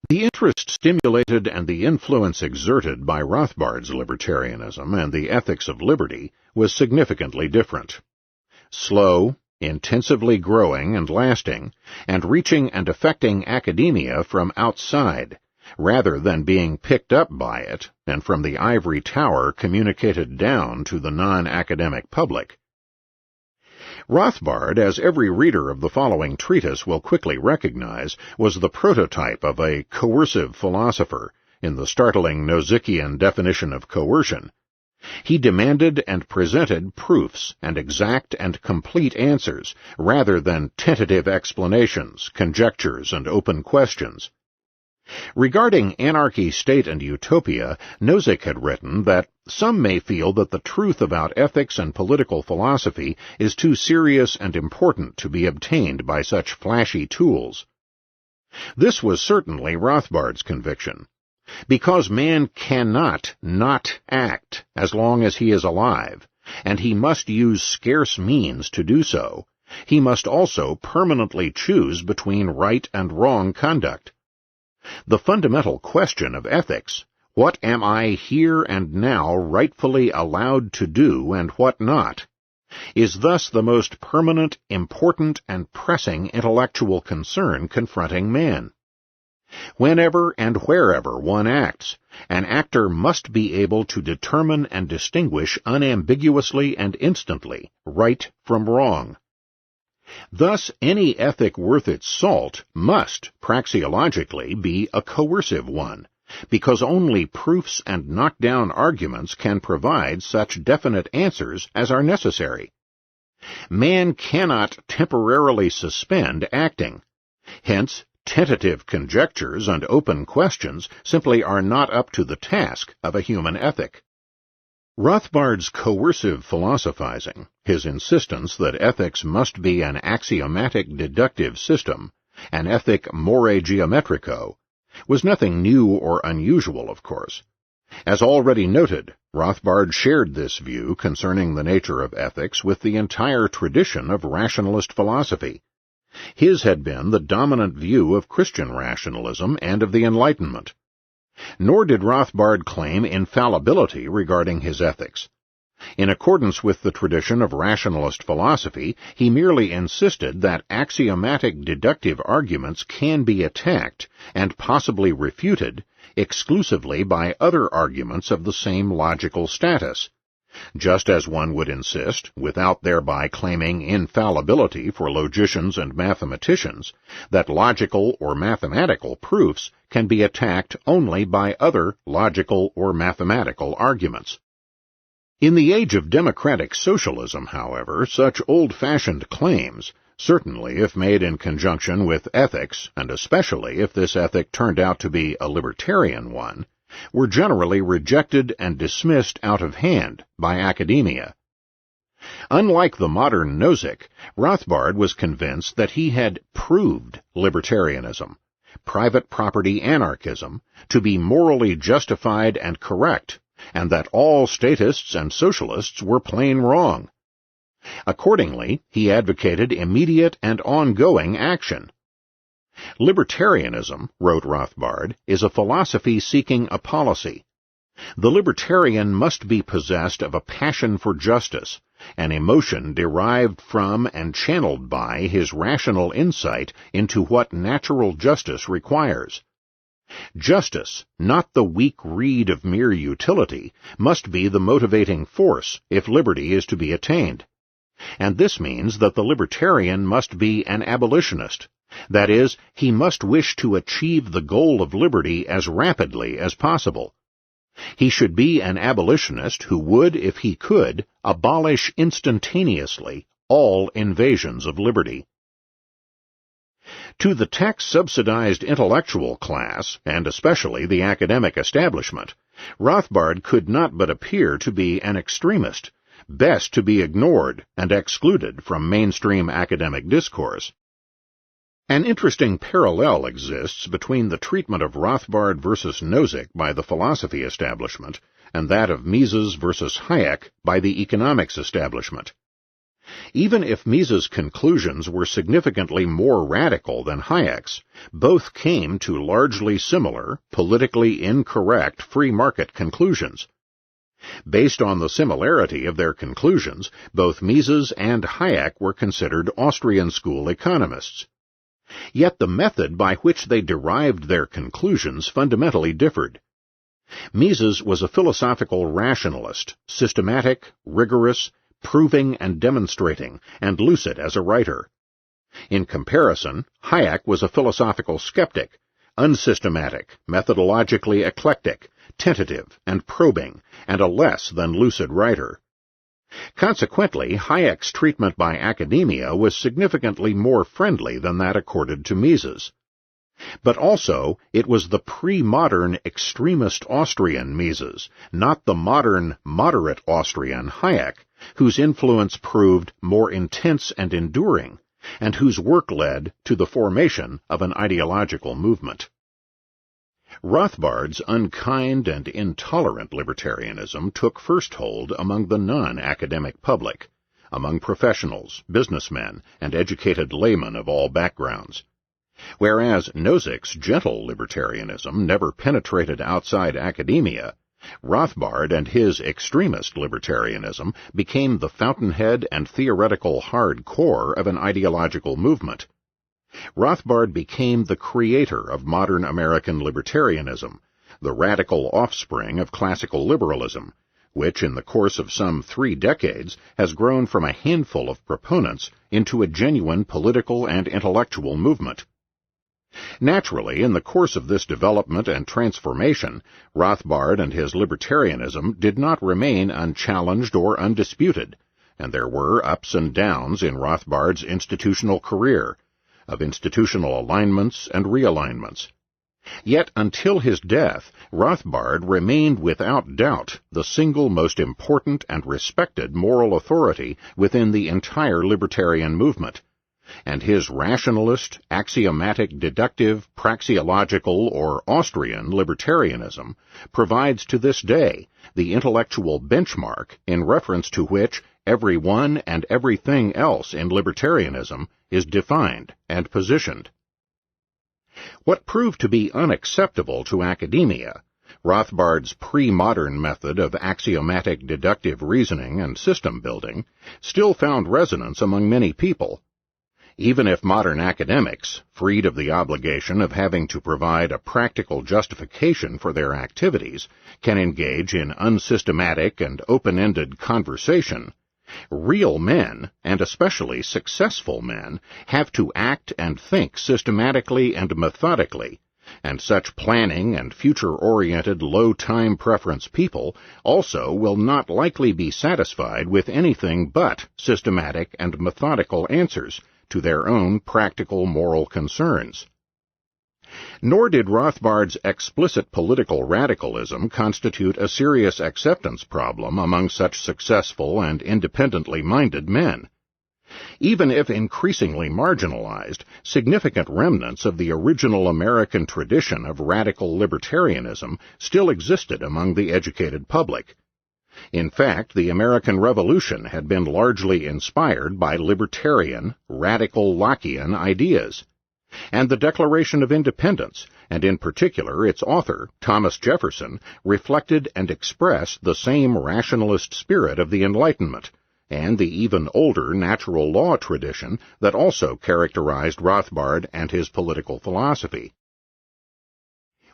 The interest stimulated and the influence exerted by Rothbard's libertarianism and the ethics of liberty was significantly different. Slow, intensively growing and lasting, and reaching and affecting academia from outside, rather than being picked up by it and from the ivory tower communicated down to the non-academic public. Rothbard, as every reader of the following treatise will quickly recognize, was the prototype of a coercive philosopher, in the startling Nozickian definition of coercion. He demanded and presented proofs and exact and complete answers, rather than tentative explanations, conjectures, and open questions. Regarding anarchy, state, and utopia, Nozick had written that some may feel that the truth about ethics and political philosophy is too serious and important to be obtained by such flashy tools. This was certainly Rothbard's conviction. Because man cannot not act as long as he is alive, and he must use scarce means to do so, he must also permanently choose between right and wrong conduct. The fundamental question of ethics, what am I here and now rightfully allowed to do and what not, is thus the most permanent, important, and pressing intellectual concern confronting man. Whenever and wherever one acts, an actor must be able to determine and distinguish unambiguously and instantly right from wrong. Thus, any ethic worth its salt must, praxeologically, be a coercive one, because only proofs and knockdown arguments can provide such definite answers as are necessary. Man cannot temporarily suspend acting. Hence, tentative conjectures and open questions simply are not up to the task of a human ethic. Rothbard's coercive philosophizing, his insistence that ethics must be an axiomatic deductive system, an ethic more geometrico, was nothing new or unusual, of course. As already noted, Rothbard shared this view concerning the nature of ethics with the entire tradition of rationalist philosophy. His had been the dominant view of Christian rationalism and of the Enlightenment. Nor did Rothbard claim infallibility regarding his ethics. In accordance with the tradition of rationalist philosophy, he merely insisted that axiomatic deductive arguments can be attacked and possibly refuted exclusively by other arguments of the same logical status, just as one would insist, without thereby claiming infallibility for logicians and mathematicians, that logical or mathematical proofs can be attacked only by other logical or mathematical arguments. In the age of democratic socialism, however, such old-fashioned claims, certainly if made in conjunction with ethics, and especially if this ethic turned out to be a libertarian one, were generally rejected and dismissed out of hand by academia. Unlike the modern Nozick, Rothbard was convinced that he had proved libertarianism, private property anarchism, to be morally justified and correct, and that all statists and socialists were plain wrong. Accordingly, he advocated immediate and ongoing action. Libertarianism, wrote Rothbard, is a philosophy seeking a policy. The libertarian must be possessed of a passion for justice, an emotion derived from and channeled by his rational insight into what natural justice requires. Justice, not the weak reed of mere utility, must be the motivating force if liberty is to be attained. And this means that the libertarian must be an abolitionist. That is, he must wish to achieve the goal of liberty as rapidly as possible. He should be an abolitionist who would, if he could, abolish instantaneously all invasions of liberty. To the tax-subsidized intellectual class, and especially the academic establishment, Rothbard could not but appear to be an extremist, best to be ignored and excluded from mainstream academic discourse. An interesting parallel exists between the treatment of Rothbard versus Nozick by the philosophy establishment and that of Mises versus Hayek by the economics establishment. Even if Mises' conclusions were significantly more radical than Hayek's, both came to largely similar, politically incorrect free market conclusions. Based on the similarity of their conclusions, both Mises and Hayek were considered Austrian school economists. Yet the method by which they derived their conclusions fundamentally differed. Mises was a philosophical rationalist, systematic, rigorous, proving and demonstrating, and lucid as a writer. In comparison, Hayek was a philosophical skeptic, unsystematic, methodologically eclectic, tentative and probing, and a less than lucid writer. Consequently, Hayek's treatment by academia was significantly more friendly than that accorded to Mises. But also, it was the pre-modern extremist Austrian Mises, not the modern moderate Austrian Hayek, whose influence proved more intense and enduring, and whose work led to the formation of an ideological movement. Rothbard's unkind and intolerant libertarianism took first hold among the non-academic public, among professionals, businessmen, and educated laymen of all backgrounds. Whereas Nozick's gentle libertarianism never penetrated outside academia, Rothbard and his extremist libertarianism became the fountainhead and theoretical hard core of an ideological movement. Rothbard became the creator of modern American libertarianism, the radical offspring of classical liberalism, which in the course of some 3 decades has grown from a handful of proponents into a genuine political and intellectual movement. Naturally, in the course of this development and transformation, Rothbard and his libertarianism did not remain unchallenged or undisputed, and there were ups and downs in Rothbard's institutional career, of institutional alignments and realignments. Yet until his death, Rothbard remained without doubt the single most important and respected moral authority within the entire libertarian movement, and his rationalist, axiomatic, deductive, praxeological, or Austrian libertarianism provides to this day the intellectual benchmark in reference to which everyone and everything else in libertarianism is defined and positioned. What proved to be unacceptable to academia, Rothbard's pre-modern method of axiomatic deductive reasoning and system building, still found resonance among many people. Even if modern academics, freed of the obligation of having to provide a practical justification for their activities, can engage in unsystematic and open-ended conversation, real men, and especially successful men, have to act and think systematically and methodically, and such planning and future-oriented low-time preference people also will not likely be satisfied with anything but systematic and methodical answers to their own practical moral concerns. Nor did Rothbard's explicit political radicalism constitute a serious acceptance problem among such successful and independently minded men. Even if increasingly marginalized, significant remnants of the original American tradition of radical libertarianism still existed among the educated public. In fact, the American Revolution had been largely inspired by libertarian, radical Lockean ideas, and the Declaration of Independence, and in particular its author, Thomas Jefferson, reflected and expressed the same rationalist spirit of the Enlightenment, and the even older natural law tradition that also characterized Rothbard and his political philosophy.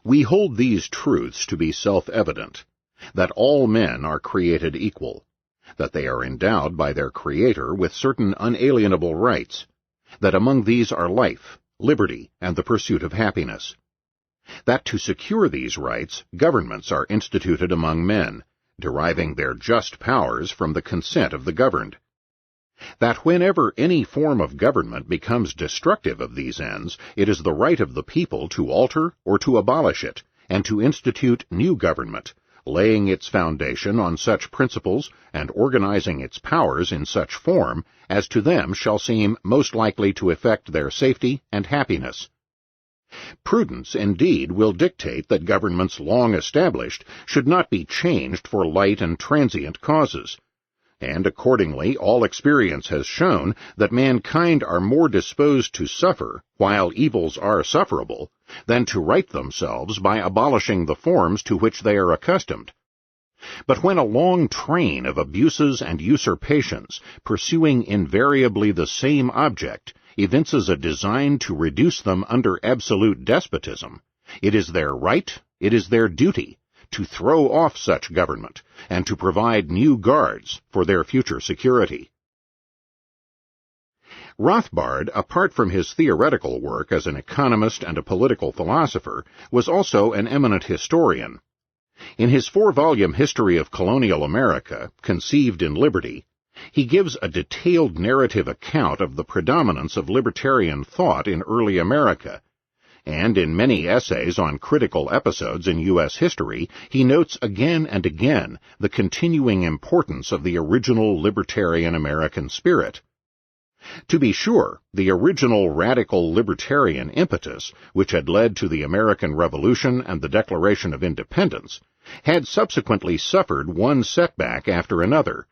We hold these truths to be self-evident, that all men are created equal, that they are endowed by their Creator with certain unalienable rights, that among these are life, liberty, and the pursuit of happiness, that to secure these rights, governments are instituted among men, deriving their just powers from the consent of the governed, that whenever any form of government becomes destructive of these ends, it is the right of the people to alter or to abolish it, and to institute new government, laying its foundation on such principles and organizing its powers in such form as to them shall seem most likely to effect their safety and happiness. Prudence, indeed, will dictate that governments long established should not be changed for light and transient causes, and accordingly all experience has shown that mankind are more disposed to suffer, while evils are sufferable, than to right themselves by abolishing the forms to which they are accustomed. But when a long train of abuses and usurpations, pursuing invariably the same object, evinces a design to reduce them under absolute despotism, it is their right, it is their duty, to throw off such government, and to provide new guards for their future security. Rothbard, apart from his theoretical work as an economist and a political philosopher, was also an eminent historian. In his 4-volume History of Colonial America, Conceived in Liberty, he gives a detailed narrative account of the predominance of libertarian thought in early America, and in many essays on critical episodes in U.S. history, he notes again and again the continuing importance of the original libertarian American spirit. To be sure, the original radical libertarian impetus, which had led to the American Revolution and the Declaration of Independence, had subsequently suffered one setback after another,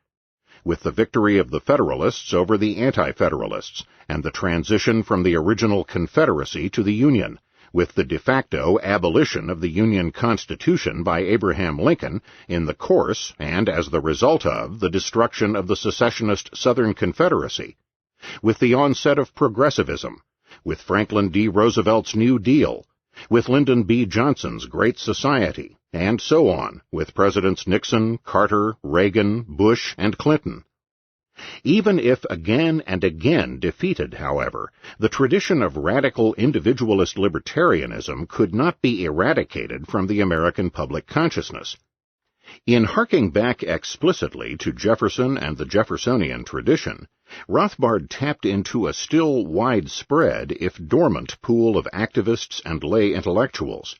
with the victory of the Federalists over the Anti-Federalists, and the transition from the original Confederacy to the Union, with the de facto abolition of the Union Constitution by Abraham Lincoln in the course and as the result of the destruction of the secessionist Southern Confederacy, with the onset of progressivism, with Franklin D. Roosevelt's New Deal, with Lyndon B. Johnson's Great Society, and so on, with Presidents Nixon, Carter, Reagan, Bush, and Clinton. Even if again and again defeated, however, the tradition of radical individualist libertarianism could not be eradicated from the American public consciousness. In harking back explicitly to Jefferson and the Jeffersonian tradition, Rothbard tapped into a still widespread, if dormant, pool of activists and lay intellectuals,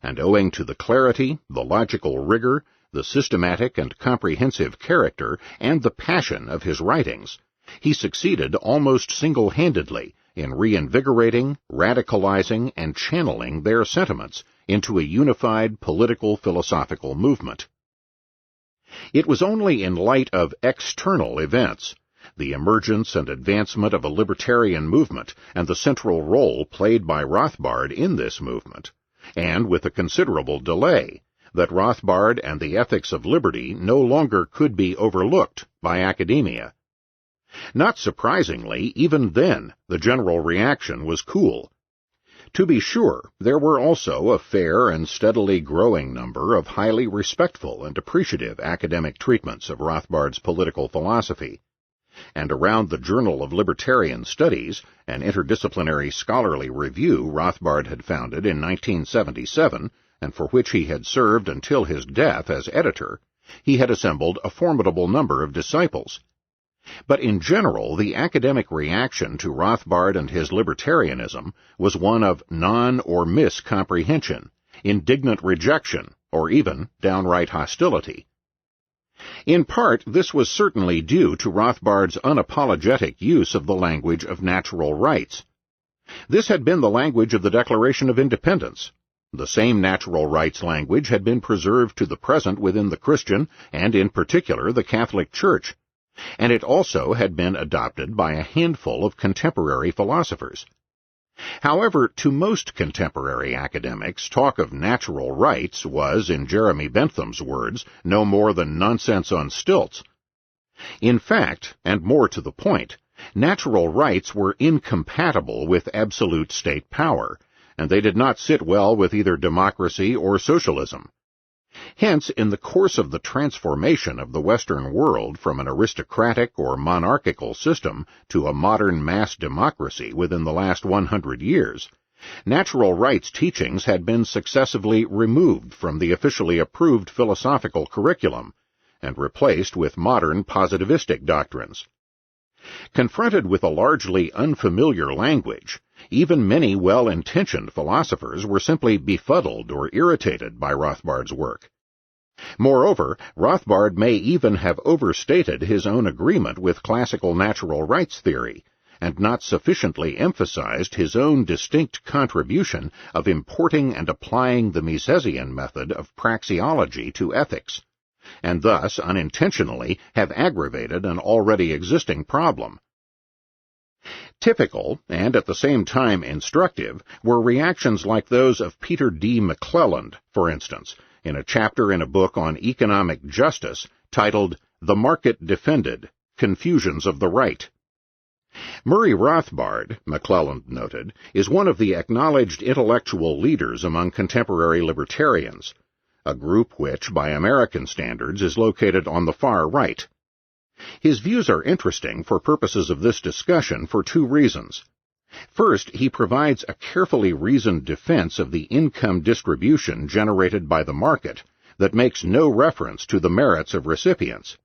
and owing to the clarity, the logical rigor, the systematic and comprehensive character, and the passion of his writings, he succeeded almost single-handedly in reinvigorating, radicalizing, and channeling their sentiments into a unified political philosophical movement. It was only in light of external events, the emergence and advancement of a libertarian movement and the central role played by Rothbard in this movement, and with a considerable delay, that Rothbard and the ethics of liberty no longer could be overlooked by academia. Not surprisingly, even then, the general reaction was cool. To be sure, there were also a fair and steadily growing number of highly respectful and appreciative academic treatments of Rothbard's political philosophy, and around the Journal of Libertarian Studies, an interdisciplinary scholarly review Rothbard had founded in 1977, and for which he had served until his death as editor, he had assembled a formidable number of disciples. But in general, the academic reaction to Rothbard and his libertarianism was one of non- or miscomprehension, indignant rejection, or even downright hostility. In part, this was certainly due to Rothbard's unapologetic use of the language of natural rights. This had been the language of the Declaration of Independence. The same natural rights language had been preserved to the present within the Christian, and in particular the Catholic Church, and it also had been adopted by a handful of contemporary philosophers. However, to most contemporary academics, talk of natural rights was, in Jeremy Bentham's words, no more than nonsense on stilts. In fact, and more to the point, natural rights were incompatible with absolute state power, and they did not sit well with either democracy or socialism. Hence, in the course of the transformation of the Western world from an aristocratic or monarchical system to a modern mass democracy within the last 100 years, natural rights teachings had been successively removed from the officially approved philosophical curriculum and replaced with modern positivistic doctrines. Confronted with a largely unfamiliar language, even many well-intentioned philosophers were simply befuddled or irritated by Rothbard's work. Moreover, Rothbard may even have overstated his own agreement with classical natural rights theory, and not sufficiently emphasized his own distinct contribution of importing and applying the Misesian method of praxeology to ethics, and thus unintentionally have aggravated an already existing problem. Typical, and at the same time instructive, were reactions like those of Peter D. McClelland, for instance, in a chapter in a book on economic justice titled The Market Defended, Confusions of the Right. Murray Rothbard, McClelland noted, is one of the acknowledged intellectual leaders among contemporary libertarians, a group which, by American standards, is located on the far right. His views are interesting for purposes of this discussion for two reasons. First, he provides a carefully reasoned defense of the income distribution generated by the market that makes no reference to the merits of recipients.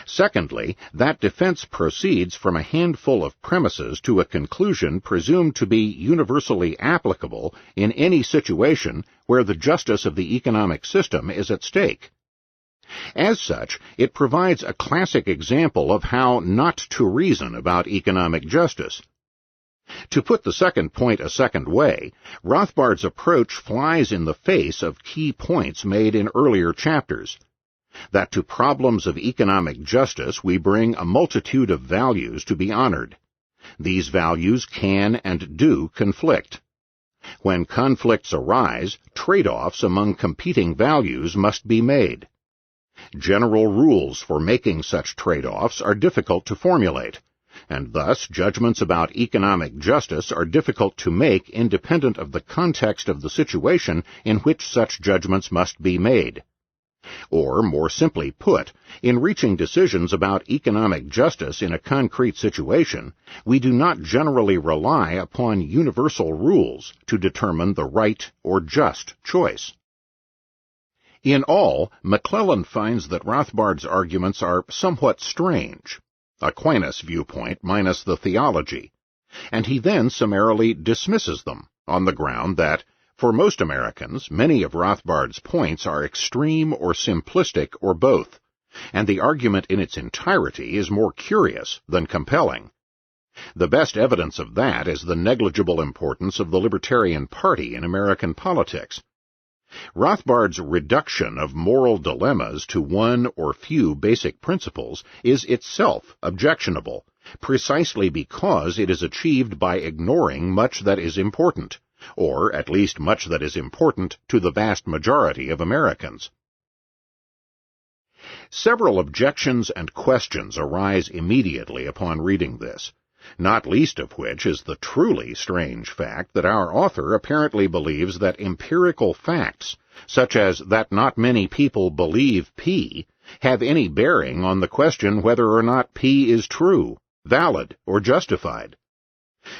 Secondly, that defense proceeds from a handful of premises to a conclusion presumed to be universally applicable in any situation where the justice of the economic system is at stake. As such, it provides a classic example of how not to reason about economic justice. To put the second point a second way, Rothbard's approach flies in the face of key points made in earlier chapters. That to problems of economic justice we bring a multitude of values to be honored. These values can and do conflict. When conflicts arise, trade-offs among competing values must be made. General rules for making such trade-offs are difficult to formulate, and thus judgments about economic justice are difficult to make independent of the context of the situation in which such judgments must be made. Or, more simply put, in reaching decisions about economic justice in a concrete situation, we do not generally rely upon universal rules to determine the right or just choice. In all, McClelland finds that Rothbard's arguments are somewhat strange, Aquinas' viewpoint minus the theology, and he then summarily dismisses them on the ground that, for most Americans, many of Rothbard's points are extreme or simplistic or both, and the argument in its entirety is more curious than compelling. The best evidence of that is the negligible importance of the Libertarian Party in American politics. Rothbard's reduction of moral dilemmas to one or few basic principles is itself objectionable, precisely because it is achieved by ignoring much that is important, or at least much that is important to the vast majority of Americans. Several objections and questions arise immediately upon reading this, not least of which is the truly strange fact that our author apparently believes that empirical facts, such as that not many people believe P, have any bearing on the question whether or not P is true, valid, or justified.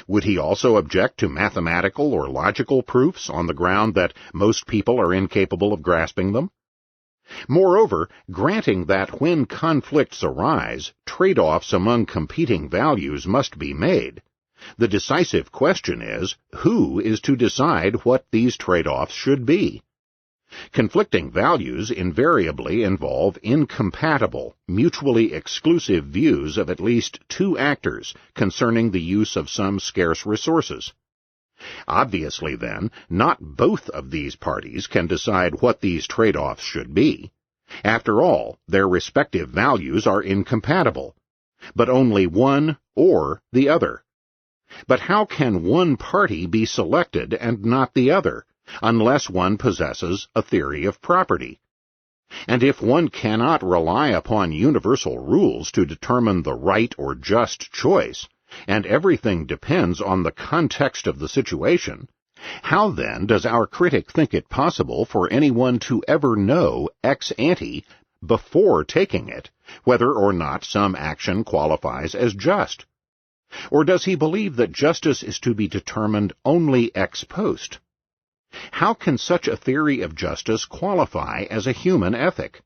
Would he also object to mathematical or logical proofs on the ground that most people are incapable of grasping them? Moreover, granting that when conflicts arise, trade-offs among competing values must be made, the decisive question is, who is to decide what these trade-offs should be? Conflicting values invariably involve incompatible, mutually exclusive views of at least two actors concerning the use of some scarce resources. Obviously, then, not both of these parties can decide what these trade-offs should be. After all, their respective values are incompatible, but only one or the other. But how can one party be selected and not the other, unless one possesses a theory of property? And if one cannot rely upon universal rules to determine the right or just choice, and everything depends on the context of the situation, how then does our critic think it possible for anyone to ever know ex ante, before taking it, whether or not some action qualifies as just? Or does he believe that justice is to be determined only ex post? How can such a theory of justice qualify as a human ethic?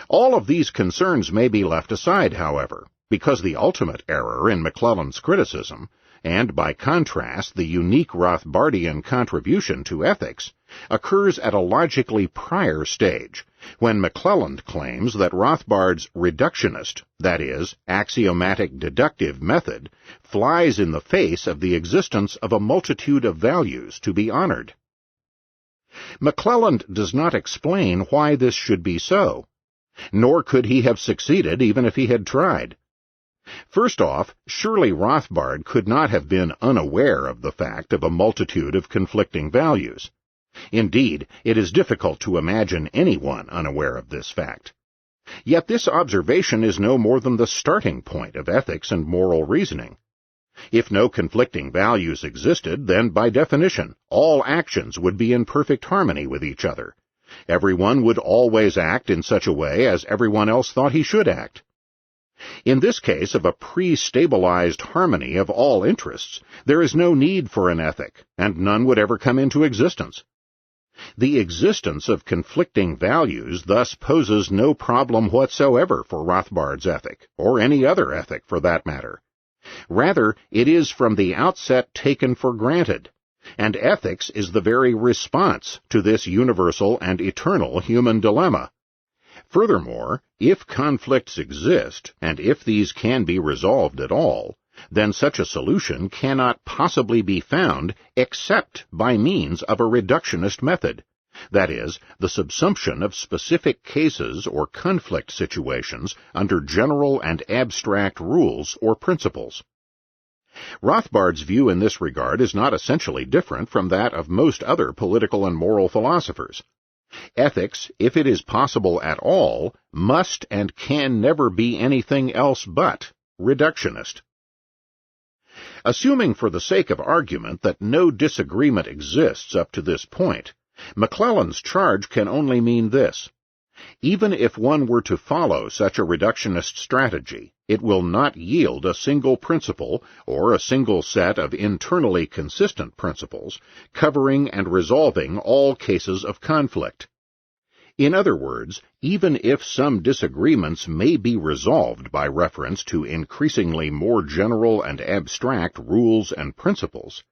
All of these concerns may be left aside, however, because the ultimate error in McClelland's criticism, and by contrast the unique Rothbardian contribution to ethics, occurs at a logically prior stage, when McClelland claims that Rothbard's reductionist, that is, axiomatic deductive method, flies in the face of the existence of a multitude of values to be honored. McClelland does not explain why this should be so, nor could he have succeeded even if he had tried. First off, surely Rothbard could not have been unaware of the fact of a multitude of conflicting values. Indeed, it is difficult to imagine anyone unaware of this fact. Yet this observation is no more than the starting point of ethics and moral reasoning. If no conflicting values existed, then by definition, all actions would be in perfect harmony with each other. Everyone would always act in such a way as everyone else thought he should act. In this case of a pre-stabilized harmony of all interests, there is no need for an ethic, and none would ever come into existence. The existence of conflicting values thus poses no problem whatsoever for Rothbard's ethic, or any other ethic for that matter. Rather, it is from the outset taken for granted, and ethics is the very response to this universal and eternal human dilemma. Furthermore, if conflicts exist, and if these can be resolved at all, then such a solution cannot possibly be found except by means of a reductionist method, that is, the subsumption of specific cases or conflict situations under general and abstract rules or principles. Rothbard's view in this regard is not essentially different from that of most other political and moral philosophers. Ethics, if it is possible at all, must and can never be anything else but reductionist. Assuming for the sake of argument that no disagreement exists up to this point, McClelland's charge can only mean this: even if one were to follow such a reductionist strategy, it will not yield a single principle or a single set of internally consistent principles covering and resolving all cases of conflict. In other words, even if some disagreements may be resolved by reference to increasingly more general and abstract rules and principles,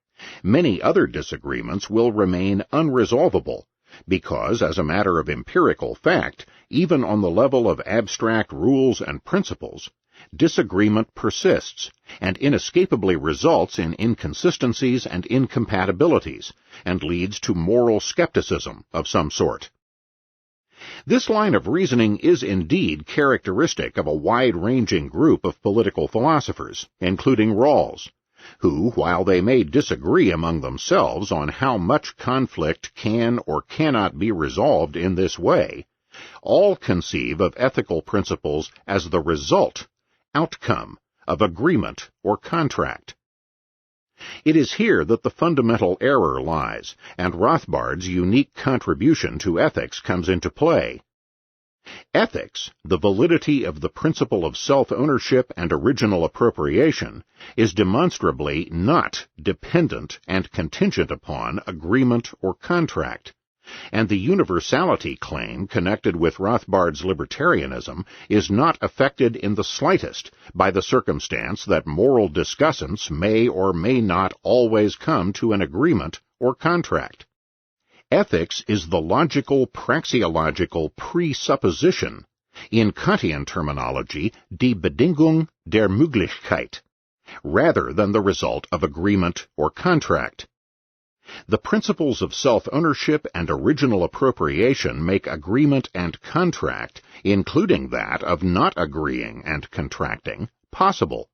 many other disagreements will remain unresolvable, because, as a matter of empirical fact, even on the level of abstract rules and principles, disagreement persists and inescapably results in inconsistencies and incompatibilities, and leads to moral skepticism of some sort. This line of reasoning is indeed characteristic of a wide-ranging group of political philosophers, including Rawls, who, while they may disagree among themselves on how much conflict can or cannot be resolved in this way, all conceive of ethical principles as the result, outcome, of agreement or contract. It is here that the fundamental error lies, and Rothbard's unique contribution to ethics comes into play. Ethics, the validity of the principle of self-ownership and original appropriation, is demonstrably not dependent and contingent upon agreement or contract, and the universality claim connected with Rothbard's libertarianism is not affected in the slightest by the circumstance that moral discussants may or may not always come to an agreement or contract. Ethics is the logical, praxeological presupposition, in Kantian terminology, die Bedingung der Möglichkeit, rather than the result of agreement or contract. The principles of self-ownership and original appropriation make agreement and contract, including that of not agreeing and contracting, possible.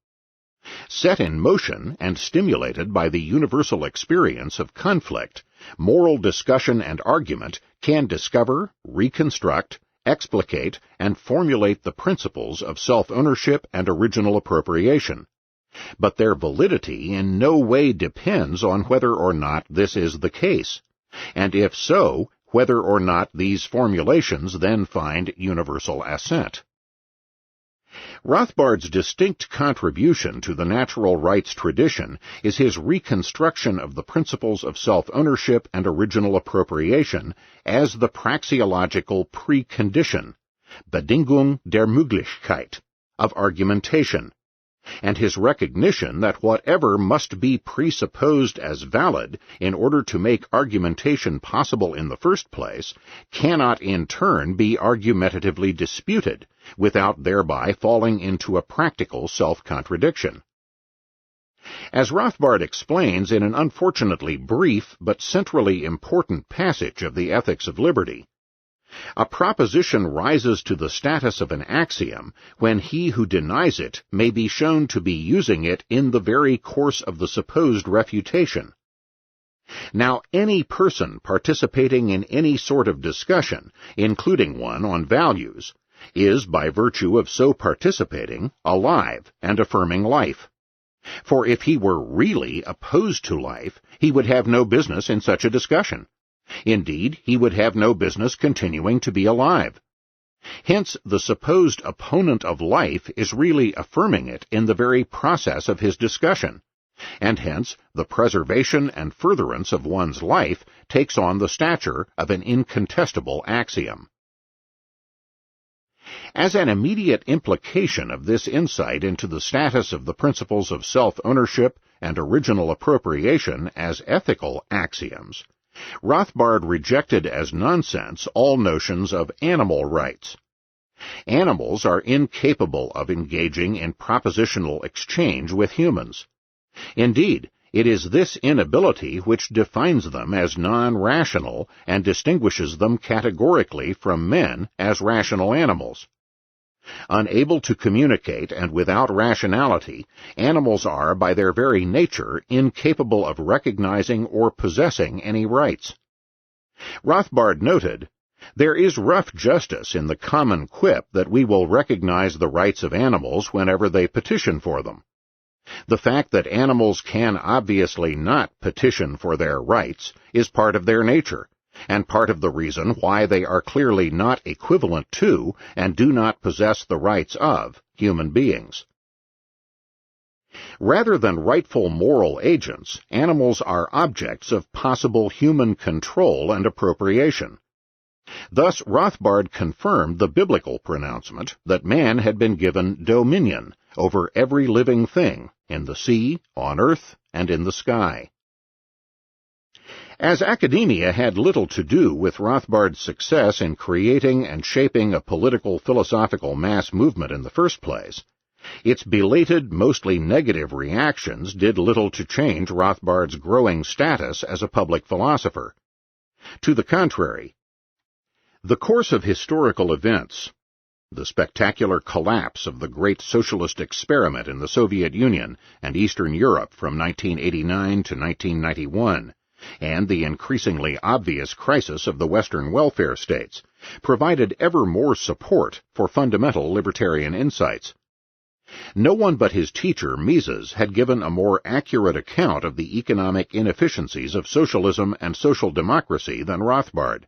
Set in motion and stimulated by the universal experience of conflict, moral discussion and argument can discover, reconstruct, explicate, and formulate the principles of self-ownership and original appropriation. But their validity in no way depends on whether or not this is the case, and if so, whether or not these formulations then find universal assent. Rothbard's distinct contribution to the natural rights tradition is his reconstruction of the principles of self-ownership and original appropriation as the praxeological precondition, Bedingung der Möglichkeit, of argumentation, and his recognition that whatever must be presupposed as valid in order to make argumentation possible in the first place cannot in turn be argumentatively disputed without thereby falling into a practical self-contradiction. As Rothbard explains in an unfortunately brief but centrally important passage of the Ethics of Liberty, a proposition rises to the status of an axiom when he who denies it may be shown to be using it in the very course of the supposed refutation. Now, any person participating in any sort of discussion, including one on values, is, by virtue of so participating, alive and affirming life. For if he were really opposed to life, he would have no business in such a discussion. Indeed, he would have no business continuing to be alive. Hence, the supposed opponent of life is really affirming it in the very process of his discussion, and hence the preservation and furtherance of one's life takes on the stature of an incontestable axiom. As an immediate implication of this insight into the status of the principles of self-ownership and original appropriation as ethical axioms, Rothbard rejected as nonsense all notions of animal rights. Animals are incapable of engaging in propositional exchange with humans. Indeed, it is this inability which defines them as non-rational and distinguishes them categorically from men as rational animals. Unable to communicate and without rationality, animals are, by their very nature, incapable of recognizing or possessing any rights. Rothbard noted, "There is rough justice in the common quip that we will recognize the rights of animals whenever they petition for them. The fact that animals can obviously not petition for their rights is part of their nature, and part of the reason why they are clearly not equivalent to, and do not possess the rights of, human beings. Rather than rightful moral agents, animals are objects of possible human control and appropriation. Thus Rothbard confirmed the biblical pronouncement that man had been given dominion over every living thing, in the sea, on earth, and in the sky. As academia had little to do with Rothbard's success in creating and shaping a political-philosophical mass movement in the first place, its belated, mostly negative reactions did little to change Rothbard's growing status as a public philosopher. To the contrary, the course of historical events, the spectacular collapse of the great socialist experiment in the Soviet Union and Eastern Europe from 1989 to 1991, and the increasingly obvious crisis of the Western welfare states, provided ever more support for fundamental libertarian insights. No one but his teacher, Mises, had given a more accurate account of the economic inefficiencies of socialism and social democracy than Rothbard,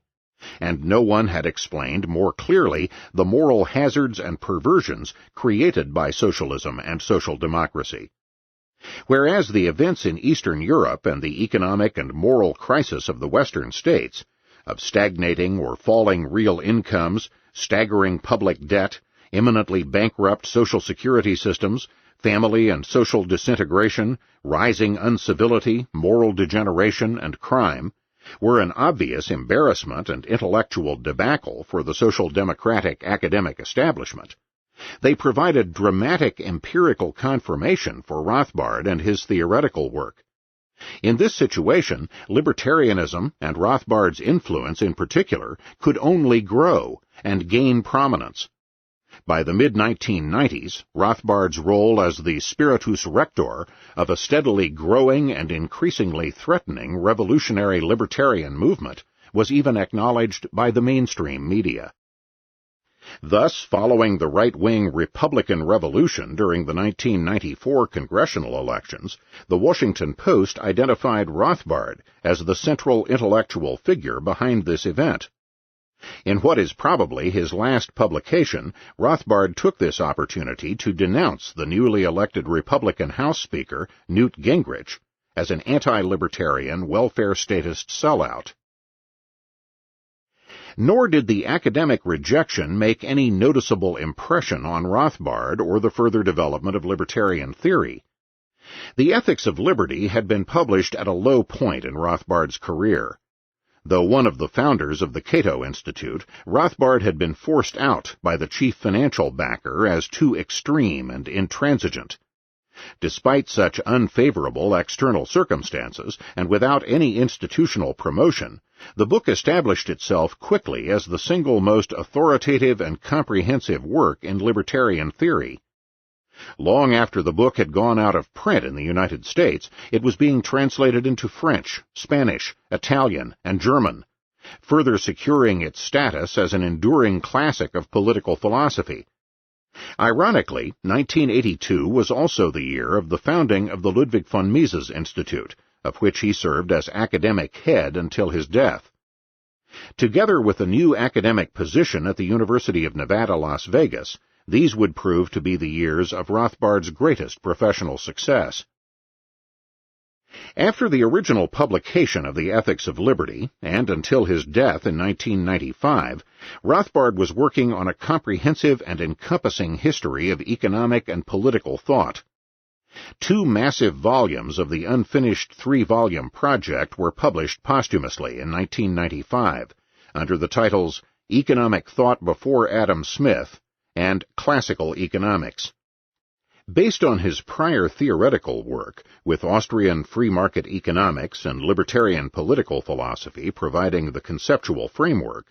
and no one had explained more clearly the moral hazards and perversions created by socialism and social democracy. Whereas the events in Eastern Europe and the economic and moral crisis of the Western states, of stagnating or falling real incomes, staggering public debt, imminently bankrupt social security systems, family and social disintegration, rising uncivility, moral degeneration, and crime, were an obvious embarrassment and intellectual debacle for the social democratic academic establishment, they provided dramatic empirical confirmation for Rothbard and his theoretical work. In this situation, libertarianism, and Rothbard's influence in particular, could only grow and gain prominence. By the mid-1990s, Rothbard's role as the spiritus rector of a steadily growing and increasingly threatening revolutionary libertarian movement was even acknowledged by the mainstream media. Thus, following the right-wing Republican Revolution during the 1994 congressional elections, the Washington Post identified Rothbard as the central intellectual figure behind this event. In what is probably his last publication, Rothbard took this opportunity to denounce the newly elected Republican House Speaker, Newt Gingrich, as an anti-libertarian, welfare-statist sellout. Nor did the academic rejection make any noticeable impression on Rothbard or the further development of libertarian theory. The Ethics of Liberty had been published at a low point in Rothbard's career. Though one of the founders of the Cato Institute, Rothbard had been forced out by the chief financial backer as too extreme and intransigent. Despite such unfavorable external circumstances, and without any institutional promotion, the book established itself quickly as the single most authoritative and comprehensive work in libertarian theory. Long after the book had gone out of print in the United States, it was being translated into French, Spanish, Italian, and German, further securing its status as an enduring classic of political philosophy. Ironically, 1982 was also the year of the founding of the Ludwig von Mises Institute, of which he served as academic head until his death. Together with a new academic position at the University of Nevada, Las Vegas, these would prove to be the years of Rothbard's greatest professional success. After the original publication of The Ethics of Liberty, and until his death in 1995, Rothbard was working on a comprehensive and encompassing history of economic and political thought. 2 massive volumes of the unfinished 3-volume project were published posthumously in 1995, under the titles Economic Thought Before Adam Smith and Classical Economics. Based on his prior theoretical work, with Austrian free market economics and libertarian political philosophy providing the conceptual framework,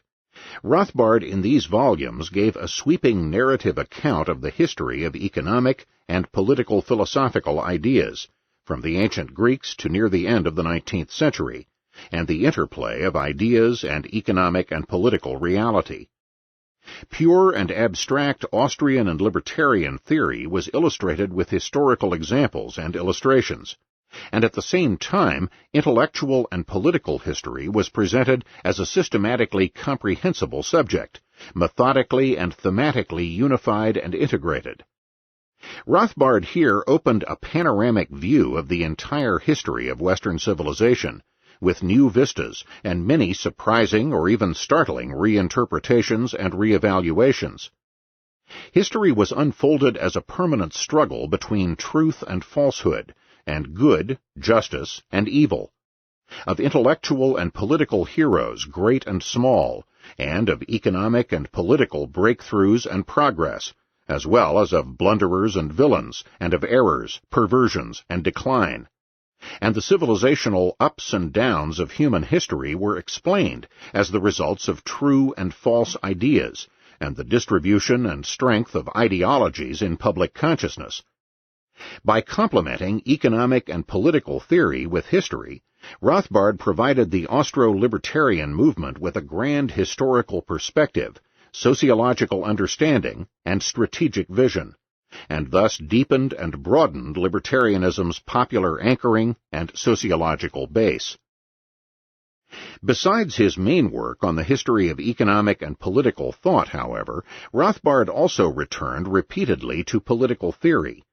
Rothbard in these volumes gave a sweeping narrative account of the history of economic and political philosophical ideas, from the ancient Greeks to near the end of the 19th century, and the interplay of ideas and economic and political reality. Pure and abstract Austrian and libertarian theory was illustrated with historical examples and illustrations, and at the same time intellectual and political history was presented as a systematically comprehensible subject, methodically and thematically unified and integrated. Rothbard here opened a panoramic view of the entire history of Western civilization, with new vistas and many surprising or even startling reinterpretations and reevaluations. History was unfolded as a permanent struggle between truth and falsehood, and good, justice, and evil, of intellectual and political heroes, great and small, and of economic and political breakthroughs and progress, as well as of blunderers and villains, and of errors, perversions, and decline. And the civilizational ups and downs of human history were explained as the results of true and false ideas, and the distribution and strength of ideologies in public consciousness. By complementing economic and political theory with history, Rothbard provided the Austro-libertarian movement with a grand historical perspective, sociological understanding, and strategic vision, and thus deepened and broadened libertarianism's popular anchoring and sociological base. Besides his main work on the history of economic and political thought, however, Rothbard also returned repeatedly to political theory.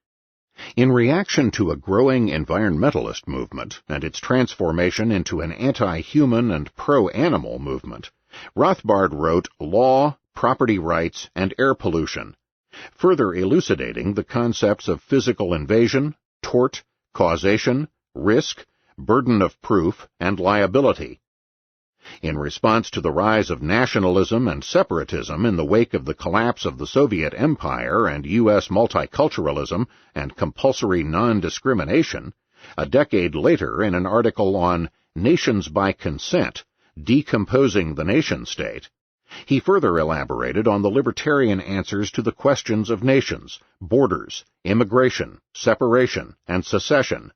In reaction to a growing environmentalist movement and its transformation into an anti-human and pro-animal movement, Rothbard wrote Law, Property Rights, and Air Pollution, further elucidating the concepts of physical invasion, tort, causation, risk, burden of proof, and liability. In response to the rise of nationalism and separatism in the wake of the collapse of the Soviet Empire and U.S. multiculturalism and compulsory non-discrimination, a decade later in an article on Nations by Consent, Decomposing the Nation-State, he further elaborated on the libertarian answers to the questions of nations, borders, immigration, separation, and secession.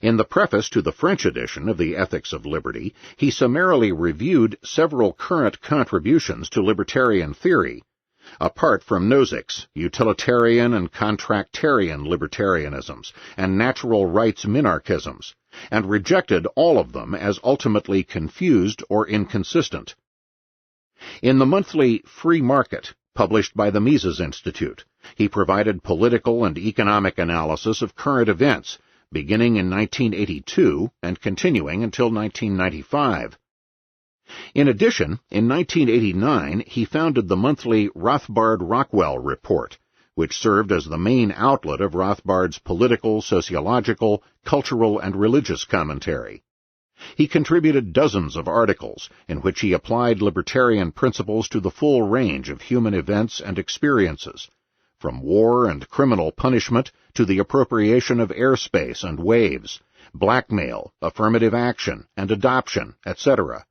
In the preface to the French edition of The Ethics of Liberty, he summarily reviewed several current contributions to libertarian theory, apart from Nozick's utilitarian and contractarian libertarianisms and natural rights minarchisms, and rejected all of them as ultimately confused or inconsistent. In the monthly Free Market, published by the Mises Institute, he provided political and economic analysis of current events, beginning in 1982 and continuing until 1995. In addition, in 1989 he founded the monthly Rothbard-Rockwell Report, which served as the main outlet of Rothbard's political, sociological, cultural, and religious commentary. He contributed dozens of articles in which he applied libertarian principles to the full range of human events and experiences, from war and criminal punishment to the appropriation of airspace and waves, blackmail, affirmative action, and adoption, etc.,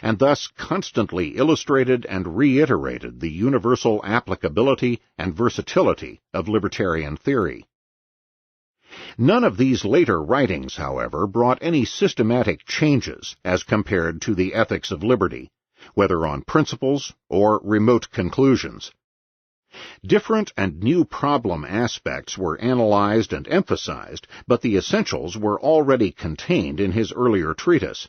and thus constantly illustrated and reiterated the universal applicability and versatility of libertarian theory. None of these later writings, however, brought any systematic changes as compared to the ethics of liberty, whether on principles or remote conclusions. Different and new problem aspects were analyzed and emphasized, but the essentials were already contained in his earlier treatise.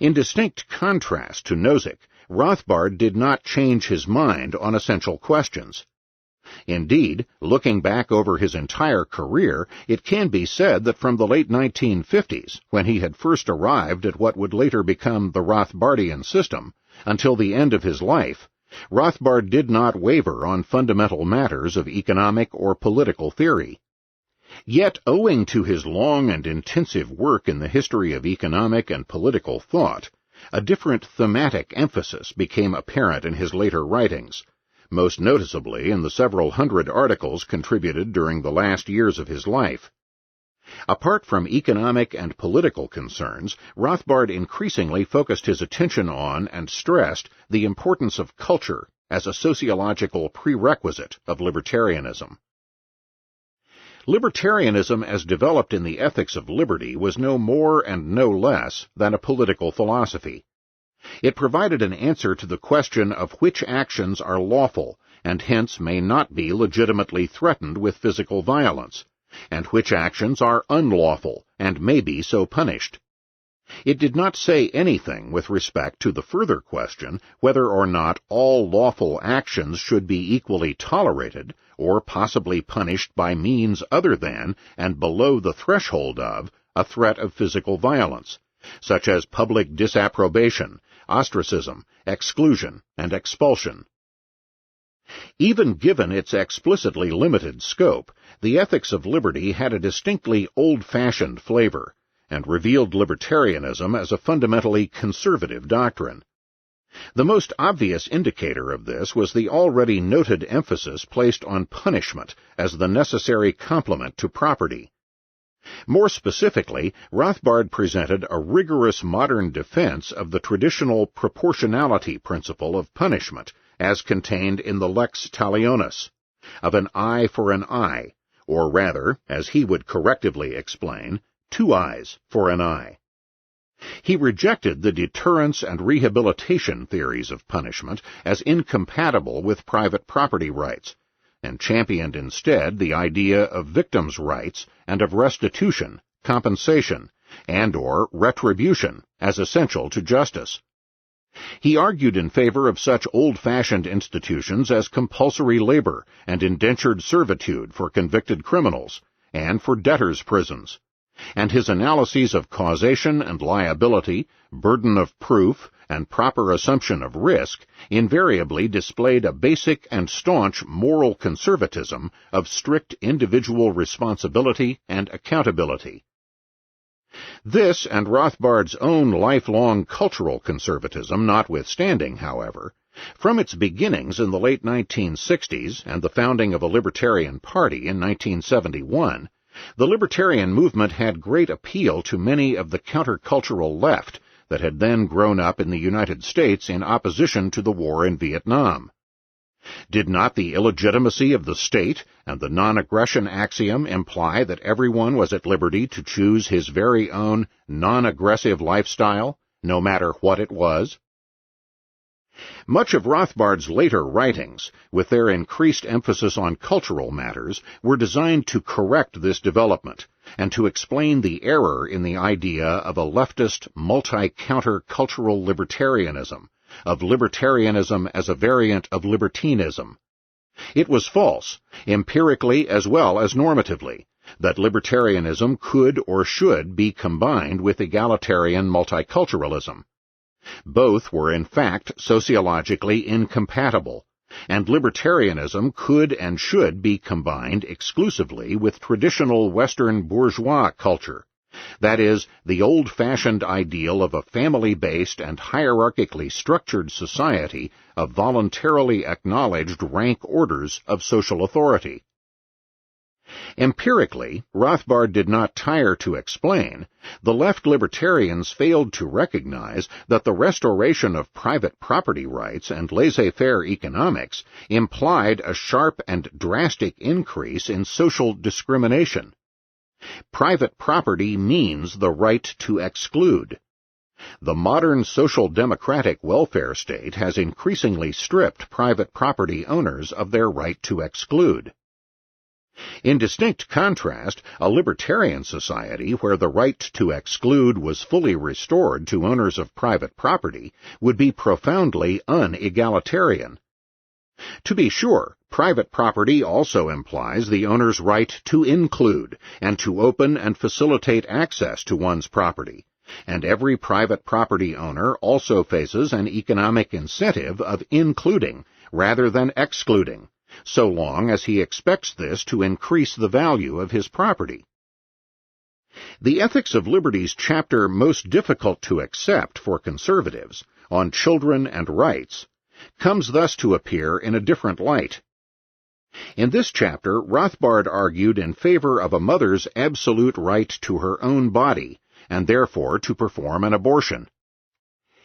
In distinct contrast to Nozick, Rothbard did not change his mind on essential questions. Indeed, looking back over his entire career, it can be said that from the late 1950s, when he had first arrived at what would later become the Rothbardian system, until the end of his life, Rothbard did not waver on fundamental matters of economic or political theory. Yet, owing to his long and intensive work in the history of economic and political thought, a different thematic emphasis became apparent in his later writings, most noticeably in the several hundred articles contributed during the last years of his life. Apart from economic and political concerns, Rothbard increasingly focused his attention on and stressed the importance of culture as a sociological prerequisite of libertarianism. Libertarianism as developed in the ethics of liberty was no more and no less than a political philosophy. It provided an answer to the question of which actions are lawful and hence may not be legitimately threatened with physical violence, and which actions are unlawful and may be so punished. It did not say anything with respect to the further question whether or not all lawful actions should be equally tolerated or possibly punished by means other than and below the threshold of a threat of physical violence, such as public disapprobation, ostracism, exclusion, and expulsion. Even given its explicitly limited scope, the ethics of liberty had a distinctly old-fashioned flavor, and revealed libertarianism as a fundamentally conservative doctrine. The most obvious indicator of this was the already noted emphasis placed on punishment as the necessary complement to property. More specifically, Rothbard presented a rigorous modern defense of the traditional proportionality principle of punishment as contained in the lex talionis, of an eye for an eye, or rather, as he would correctively explain, 2 eyes for an eye. He rejected the deterrence and rehabilitation theories of punishment as incompatible with private property rights, and championed instead the idea of victims' rights and of restitution, compensation, and/or retribution as essential to justice. He argued in favor of such old-fashioned institutions as compulsory labor and indentured servitude for convicted criminals, and for debtors' prisons, and his analyses of causation and liability, burden of proof, and proper assumption of risk invariably displayed a basic and staunch moral conservatism of strict individual responsibility and accountability. This and Rothbard's own lifelong cultural conservatism notwithstanding, however, from its beginnings in the late 1960s and the founding of a Libertarian Party in 1971, the Libertarian movement had great appeal to many of the countercultural left that had then grown up in the United States in opposition to the war in Vietnam. Did not the illegitimacy of the state and the non-aggression axiom imply that everyone was at liberty to choose his very own non-aggressive lifestyle, no matter what it was? Much of Rothbard's later writings, with their increased emphasis on cultural matters, were designed to correct this development and to explain the error in the idea of a leftist, multi-counter-cultural libertarianism, of libertarianism as a variant of libertinism. It was false, empirically as well as normatively, that libertarianism could or should be combined with egalitarian multiculturalism. Both were in fact sociologically incompatible, and libertarianism could and should be combined exclusively with traditional Western bourgeois culture, That is, the old-fashioned ideal of a family-based and hierarchically structured society of voluntarily acknowledged rank orders of social authority. Empirically, Rothbard did not tire to explain, the left libertarians failed to recognize that the restoration of private property rights and laissez-faire economics implied a sharp and drastic increase in social discrimination. Private property means the right to exclude. The modern social democratic welfare state has increasingly stripped private property owners of their right to exclude. In distinct contrast, a libertarian society where the right to exclude was fully restored to owners of private property would be profoundly unegalitarian. To be sure, private property also implies the owner's right to include and to open and facilitate access to one's property, and every private property owner also faces an economic incentive of including rather than excluding, so long as he expects this to increase the value of his property. The Ethics of Liberty's chapter most difficult to accept for conservatives, on children and rights, comes thus to appear in a different light. In this chapter, Rothbard argued in favor of a mother's absolute right to her own body, and therefore to perform an abortion.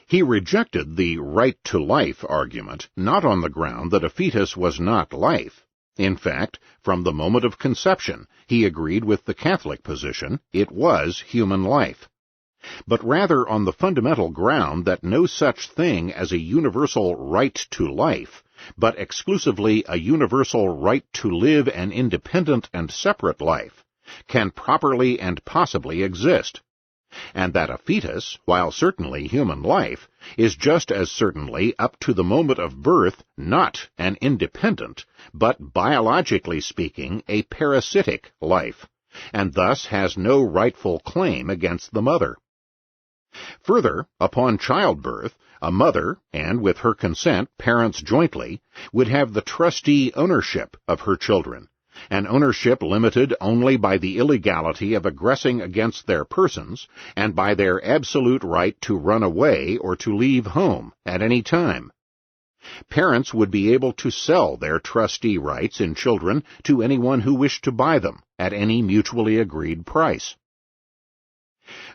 He rejected the right to life argument, not on the ground that a fetus was not life. In fact, from the moment of conception, he agreed with the Catholic position, it was human life, but rather on the fundamental ground that no such thing as a universal right to life, but exclusively a universal right to live an independent and separate life, can properly and possibly exist, and that a fetus, while certainly human life, is just as certainly up to the moment of birth not an independent, but biologically speaking a parasitic life, and thus has no rightful claim against the mother. Further, upon childbirth, a mother, and with her consent parents jointly, would have the trustee ownership of her children, an ownership limited only by the illegality of aggressing against their persons and by their absolute right to run away or to leave home at any time. Parents would be able to sell their trustee rights in children to anyone who wished to buy them at any mutually agreed price.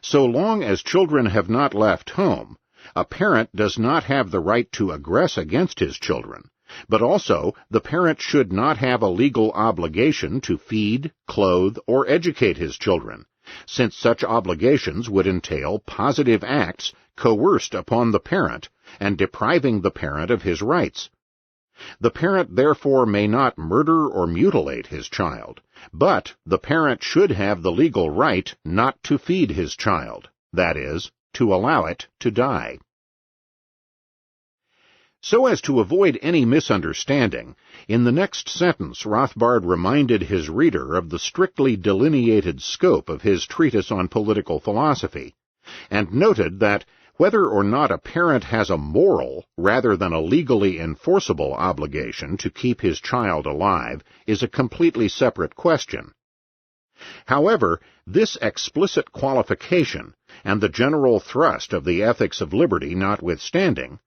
So long as children have not left home, a parent does not have the right to aggress against his children, but also the parent should not have a legal obligation to feed, clothe, or educate his children, since such obligations would entail positive acts coerced upon the parent and depriving the parent of his rights. The parent therefore may not murder or mutilate his child, but the parent should have the legal right not to feed his child, that is, to allow it to die. So as to avoid any misunderstanding, in the next sentence Rothbard reminded his reader of the strictly delineated scope of his treatise on political philosophy, and noted that whether or not a parent has a moral rather than a legally enforceable obligation to keep his child alive is a completely separate question. However, this explicit qualification, and the general thrust of the Ethics of Liberty notwithstanding,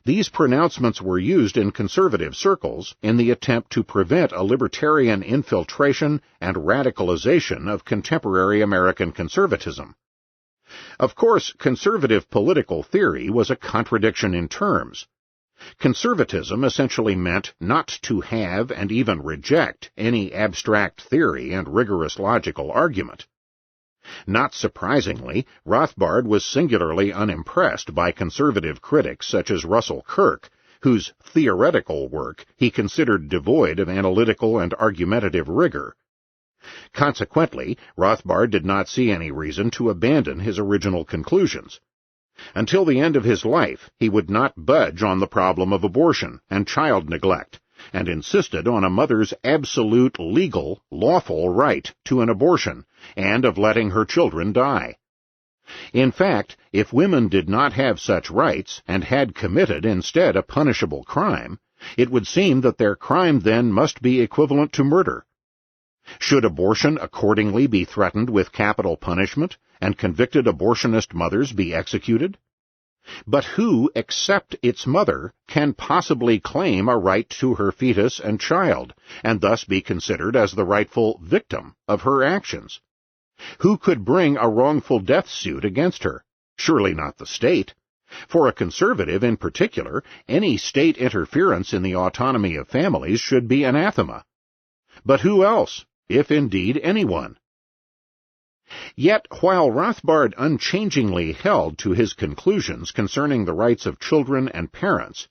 these pronouncements were used in conservative circles in the attempt to prevent a libertarian infiltration and radicalization of contemporary American conservatism. Of course, conservative political theory was a contradiction in terms. Conservatism essentially meant not to have and even reject any abstract theory and rigorous logical argument. Not surprisingly, Rothbard was singularly unimpressed by conservative critics such as Russell Kirk, whose theoretical work he considered devoid of analytical and argumentative rigor. Consequently, Rothbard did not see any reason to abandon his original conclusions. Until the end of his life, he would not budge on the problem of abortion and child neglect, and insisted on a mother's absolute legal, lawful right to an abortion and of letting her children die. In fact, if women did not have such rights and had committed instead a punishable crime, it would seem that their crime then must be equivalent to murder. Should abortion accordingly be threatened with capital punishment, and convicted abortionist mothers be executed? But who, except its mother, can possibly claim a right to her fetus and child, and thus be considered as the rightful victim of her actions? Who could bring a wrongful death suit against her? Surely not the state. For a conservative in particular, any state interference in the autonomy of families should be anathema. But who else, if indeed anyone? Yet, while Rothbard unchangingly held to his conclusions concerning the rights of children and parents,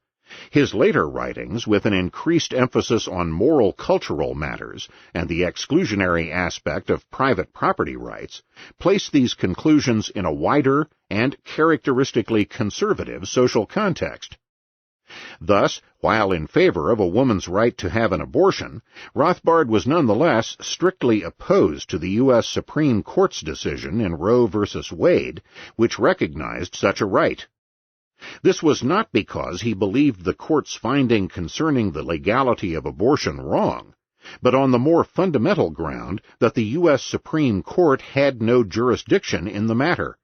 his later writings, with an increased emphasis on moral cultural matters and the exclusionary aspect of private property rights, place these conclusions in a wider and characteristically conservative social context. Thus, while in favor of a woman's right to have an abortion, Rothbard was nonetheless strictly opposed to the U.S. Supreme Court's decision in Roe v. Wade, which recognized such a right. This was not because he believed the court's finding concerning the legality of abortion wrong, but on the more fundamental ground that the U.S. Supreme Court had no jurisdiction in the matter,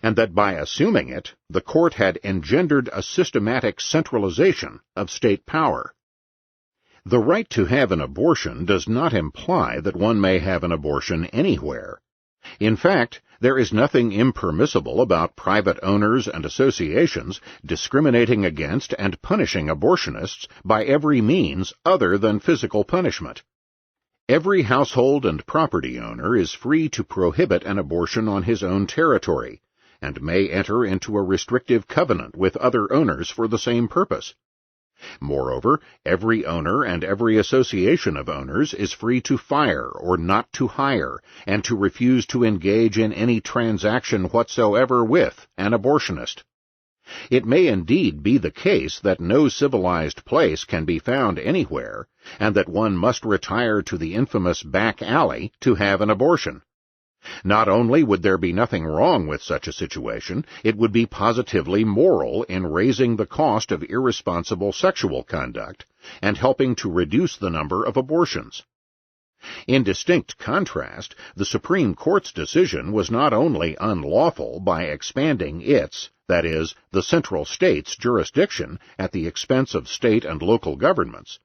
and that by assuming it, the court had engendered a systematic centralization of state power. The right to have an abortion does not imply that one may have an abortion anywhere. In fact, there is nothing impermissible about private owners and associations discriminating against and punishing abortionists by every means other than physical punishment. Every household and property owner is free to prohibit an abortion on his own territory, and may enter into a restrictive covenant with other owners for the same purpose. Moreover, every owner and every association of owners is free to fire or not to hire, and to refuse to engage in any transaction whatsoever with an abortionist. It may indeed be the case that no civilized place can be found anywhere, and that one must retire to the infamous back alley to have an abortion. Not only would there be nothing wrong with such a situation, it would be positively moral in raising the cost of irresponsible sexual conduct and helping to reduce the number of abortions. In distinct contrast, the Supreme Court's decision was not only unlawful by expanding its, that is, the central state's jurisdiction at the expense of state and local governments,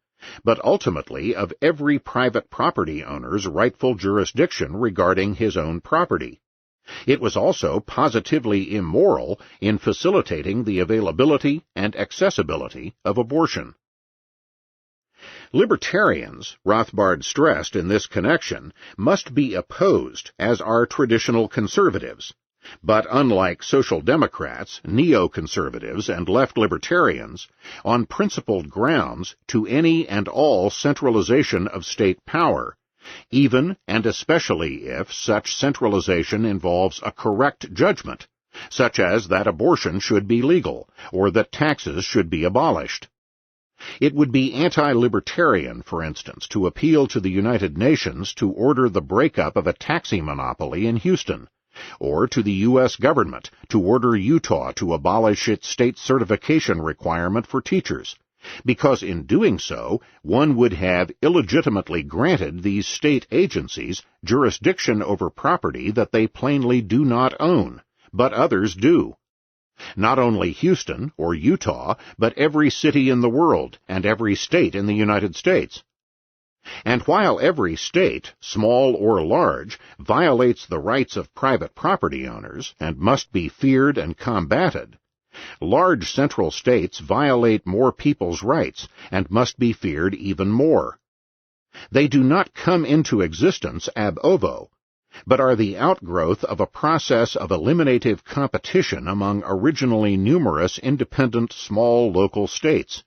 but ultimately of every private property owner's rightful jurisdiction regarding his own property. It was also positively immoral in facilitating the availability and accessibility of abortion. Libertarians, Rothbard stressed in this connection, must be opposed, as are traditional conservatives. But unlike social democrats, neoconservatives, and left libertarians, on principled grounds to any and all centralization of state power, even and especially if such centralization involves a correct judgment, such as that abortion should be legal, or that taxes should be abolished. It would be anti-libertarian, for instance, to appeal to the United Nations to order the breakup of a taxi monopoly in Houston, or to the U.S. government to order Utah to abolish its state certification requirement for teachers, because in doing so, one would have illegitimately granted these state agencies jurisdiction over property that they plainly do not own, but others do. Not only Houston or Utah, but every city in the world and every state in the United States. And while every state, small or large, violates the rights of private property owners and must be feared and combated, large central states violate more people's rights and must be feared even more. They do not come into existence ab ovo, but are the outgrowth of a process of eliminative competition among originally numerous independent small local states.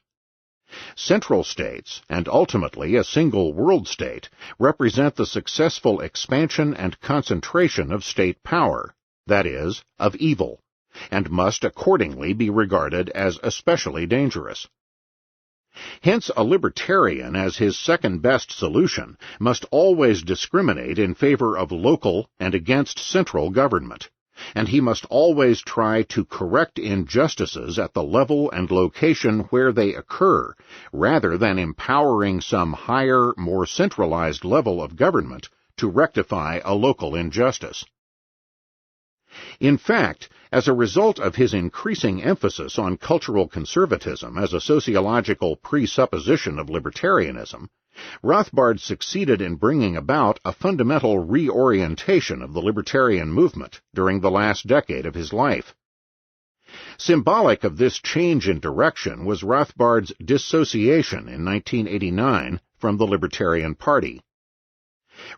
Central states, and ultimately a single world state, represent the successful expansion and concentration of state power, that is, of evil, and must accordingly be regarded as especially dangerous. Hence, a libertarian, as his second-best solution, must always discriminate in favor of local and against central government, and he must always try to correct injustices at the level and location where they occur, rather than empowering some higher, more centralized level of government to rectify a local injustice. In fact, as a result of his increasing emphasis on cultural conservatism as a sociological presupposition of libertarianism, Rothbard succeeded in bringing about a fundamental reorientation of the libertarian movement during the last decade of his life. Symbolic of this change in direction was Rothbard's dissociation in 1989 from the Libertarian Party.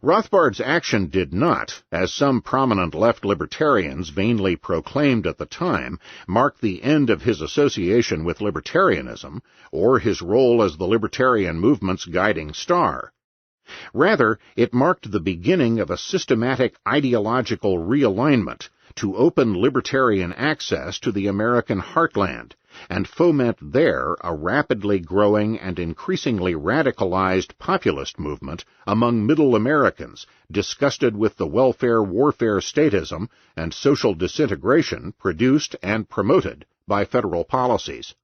Rothbard's action did not, as some prominent left libertarians vainly proclaimed at the time, mark the end of his association with libertarianism or his role as the libertarian movement's guiding star. Rather, it marked the beginning of a systematic ideological realignment to open libertarian access to the American heartland and foment there a rapidly growing and increasingly radicalized populist movement among middle Americans disgusted with the welfare-warfare statism and social disintegration produced and promoted by federal policies.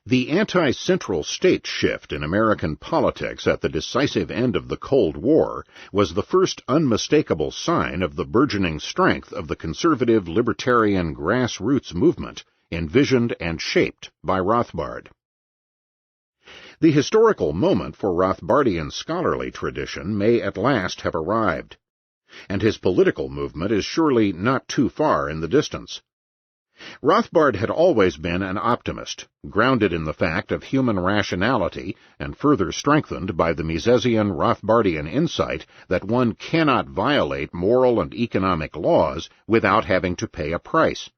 The anti-central state shift in American politics at the decisive end of the Cold War was the first unmistakable sign of the burgeoning strength of the conservative libertarian grassroots movement envisioned and shaped by Rothbard. The historical moment for Rothbardian scholarly tradition may at last have arrived, and his political movement is surely not too far in the distance. Rothbard had always been an optimist, grounded in the fact of human rationality and further strengthened by the Misesian Rothbardian insight that one cannot violate moral and economic laws without having to pay a price,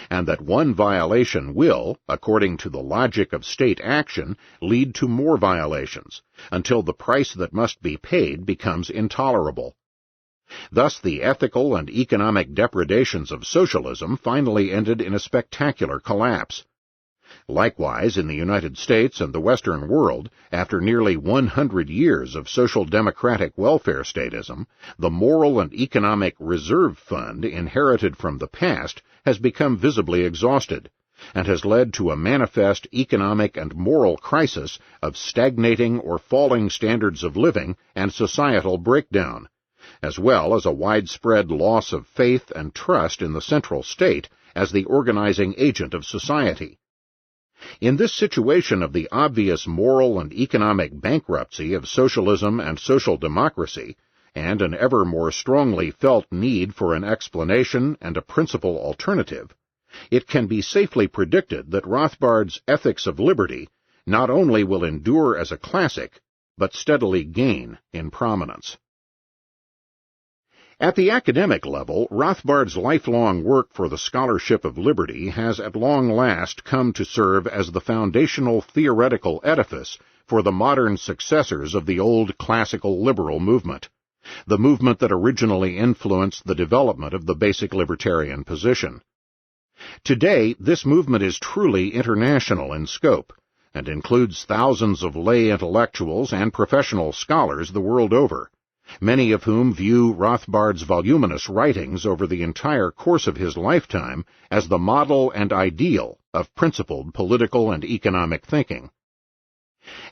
and that one violation will, according to the logic of state action, lead to more violations, until the price that must be paid becomes intolerable. Thus the ethical and economic depredations of socialism finally ended in a spectacular collapse. Likewise, in the United States and the Western world, after nearly 100 years of social democratic welfare statism, the moral and economic reserve fund inherited from the past has become visibly exhausted, and has led to a manifest economic and moral crisis of stagnating or falling standards of living and societal breakdown, as well as a widespread loss of faith and trust in the central state as the organizing agent of society. In this situation of the obvious moral and economic bankruptcy of socialism and social democracy, and an ever more strongly felt need for an explanation and a principal alternative, it can be safely predicted that Rothbard's Ethics of Liberty not only will endure as a classic, but steadily gain in prominence. At the academic level, Rothbard's lifelong work for the scholarship of liberty has at long last come to serve as the foundational theoretical edifice for the modern successors of the old classical liberal movement, the movement that originally influenced the development of the basic libertarian position. Today, this movement is truly international in scope, and includes thousands of lay intellectuals and professional scholars the world over, many of whom view Rothbard's voluminous writings over the entire course of his lifetime as the model and ideal of principled political and economic thinking.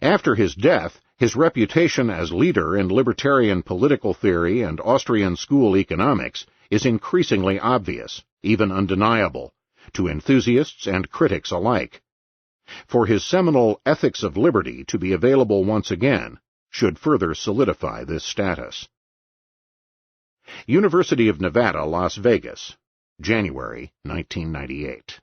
After his death, his reputation as leader in libertarian political theory and Austrian school economics is increasingly obvious, even undeniable, to enthusiasts and critics alike. For his seminal Ethics of Liberty to be available once again should further solidify this status. University of Nevada, Las Vegas, January 1998.